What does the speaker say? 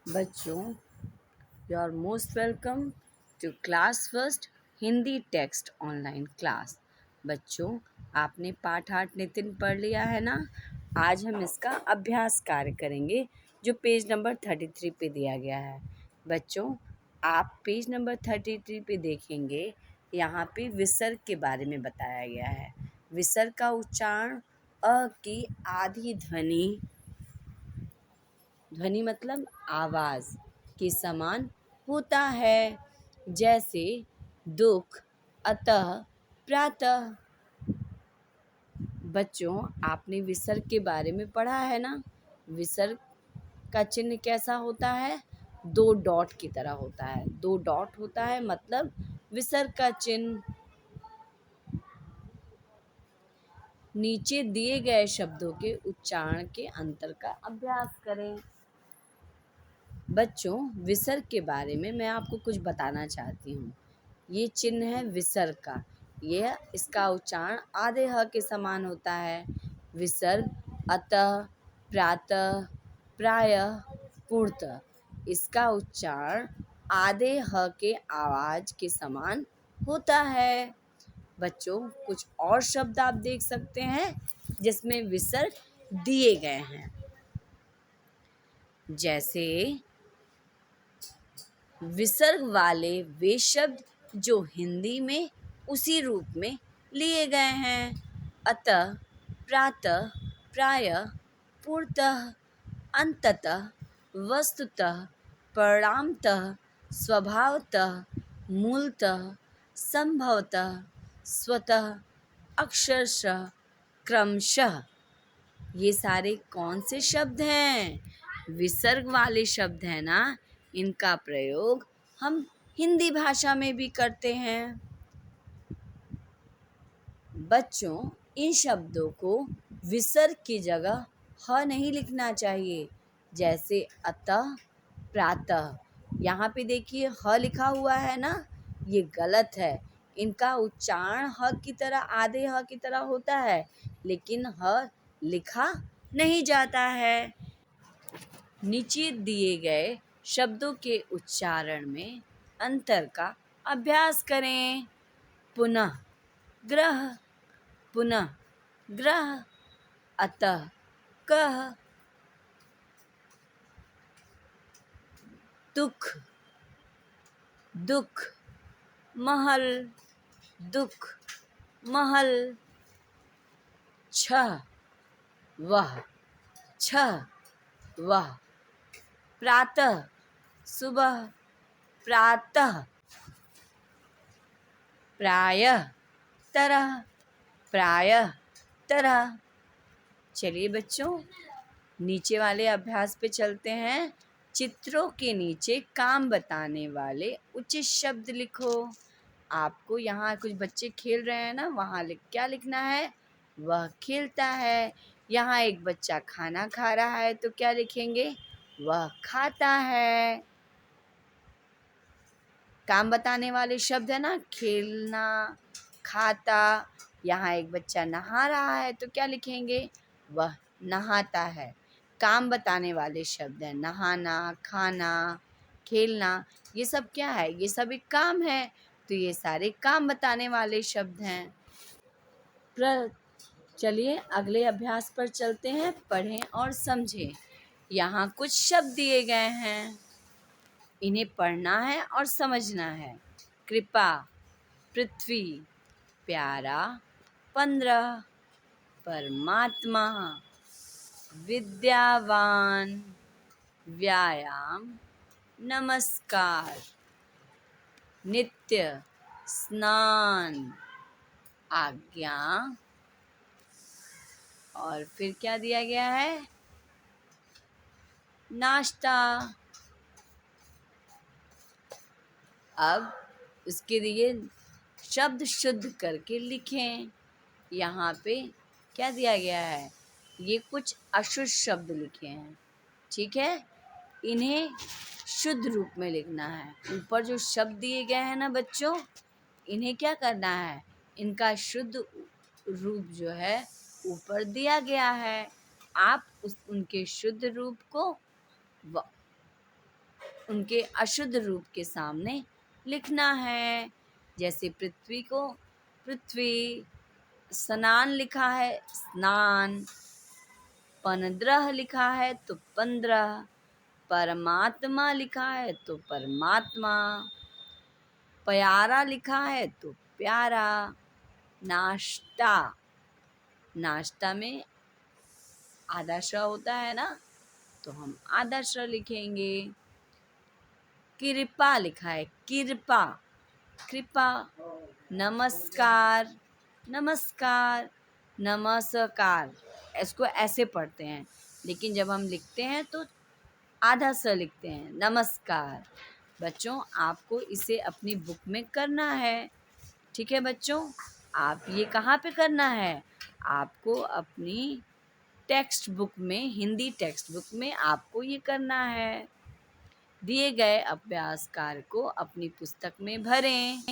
बच्चों, you are most welcome to class first Hindi text online class. बच्चों, आपने पाठ 8 नितिन पढ़ लिया है ना। आज हम इसका अभ्यास कार्य करेंगे जो पेज नंबर 33 पे दिया गया है। बच्चों, आप पेज नंबर 33 पे देखेंगे, यहाँ पे विसर्ग के बारे में बताया गया है। विसर्ग का उच्चारण अ की आधी ध्वनि, ध्वनि मतलब आवाज़ के समान होता है, जैसे दुख, अतः, प्रातः। बच्चों, आपने विसर्ग के बारे में पढ़ा है ना। विसर्ग का चिन्ह कैसा होता है? 2 डॉट की तरह होता है। 2 डॉट होता है मतलब विसर्ग का चिन्ह। नीचे दिए गए शब्दों के उच्चारण के अंतर का अभ्यास करें। बच्चों, विसर्ग के बारे में मैं आपको कुछ बताना चाहती हूँ। ये चिन्ह है विसर्ग का। यह इसका उच्चारण आधे ह के समान होता है। विसर्ग अतः, प्रातः, प्रायः, पूर्णतः। इसका उच्चारण आधे ह के आवाज के समान होता है। बच्चों, कुछ और शब्द आप देख सकते हैं जिसमें विसर्ग दिए गए हैं, जैसे विसर्ग वाले वे शब्द जो हिंदी में उसी रूप में लिए गए हैं। अतः, प्रातः, प्रायः, पूर्णतः, अंततः, वस्तुतः, परिणामतः, स्वभावतः, मूलतः, संभवतः, स्वतः, अक्षरशः, क्रमशः। ये सारे कौन से शब्द हैं? विसर्ग वाले शब्द हैं ना। इनका प्रयोग हम हिंदी भाषा में भी करते हैं। बच्चों, इन शब्दों को विसर्ग की जगह ह नहीं लिखना चाहिए, जैसे अतः, प्रातः। यहाँ पे देखिए ह लिखा हुआ है ना, ये गलत है। इनका उच्चारण ह की तरह, आधे ह की तरह होता है, लेकिन ह लिखा नहीं जाता है। नीचे दिए गए शब्दों के उच्चारण में अंतर का अभ्यास करें। पुनः, ग्रह, पुनः, ग्रह, अतः, कह, दुख, दुख, महल, दुख, महल, छह, वह, छह, वह, प्रातः, सुबह, प्रातः, प्रायः, तरह, प्रायः, तरह। चलिए बच्चों, नीचे वाले अभ्यास पे चलते हैं। चित्रों के नीचे काम बताने वाले उचित शब्द लिखो। आपको यहाँ कुछ बच्चे खेल रहे हैं ना, वहाँ क्या लिखना है? वह खेलता है। यहाँ एक बच्चा खाना खा रहा है तो क्या लिखेंगे? वह खाता है। काम बताने वाले शब्द है ना, खेलना, खाता। यहाँ एक बच्चा नहा रहा है तो क्या लिखेंगे? वह नहाता है। काम बताने वाले शब्द हैं नहाना, खाना, खेलना। ये सब क्या है? ये सब एक काम है, तो ये सारे काम बताने वाले शब्द हैं। चलिए अगले अभ्यास पर चलते हैं। पढ़ें और समझें। यहाँ कुछ शब्द दिए गए हैं, इन्हें पढ़ना है और समझना है। कृपा, पृथ्वी, प्यारा, 15, परमात्मा, विद्यावान, व्यायाम, नमस्कार, नित्य, स्नान, आज्ञा, और फिर क्या दिया गया है? नाश्ता। अब उसके लिए शब्द शुद्ध करके लिखें। यहाँ पे क्या दिया गया है? ये कुछ अशुद्ध शब्द लिखे हैं, ठीक है। इन्हें शुद्ध रूप में लिखना है। ऊपर जो शब्द दिए गए हैं ना बच्चों, इन्हें क्या करना है? इनका शुद्ध रूप जो है ऊपर दिया गया है। आप उनके शुद्ध रूप को उनके अशुद्ध रूप के सामने लिखना है। जैसे पृथ्वी को पृथ्वी, स्नान लिखा है स्नान, 15 लिखा है तो 15, परमात्मा लिखा है तो परमात्मा, प्यारा लिखा है तो प्यारा, नाश्ता, नाश्ता में आधा श होता है ना, तो हम आधा श लिखेंगे। कृपा लिखा है कृपा, कृपा, नमस्कार, नमस्कार, नमस्कार, इसको ऐसे पढ़ते हैं, लेकिन जब हम लिखते हैं तो आधा स लिखते हैं, नमस्कार। बच्चों, आपको इसे अपनी बुक में करना है। ठीक है बच्चों, आप ये कहाँ पे करना है? आपको अपनी टेक्स्ट बुक में, हिंदी टेक्स्ट बुक में आपको ये करना है। दिए गए अभ्यास कार्य को अपनी पुस्तक में भरें।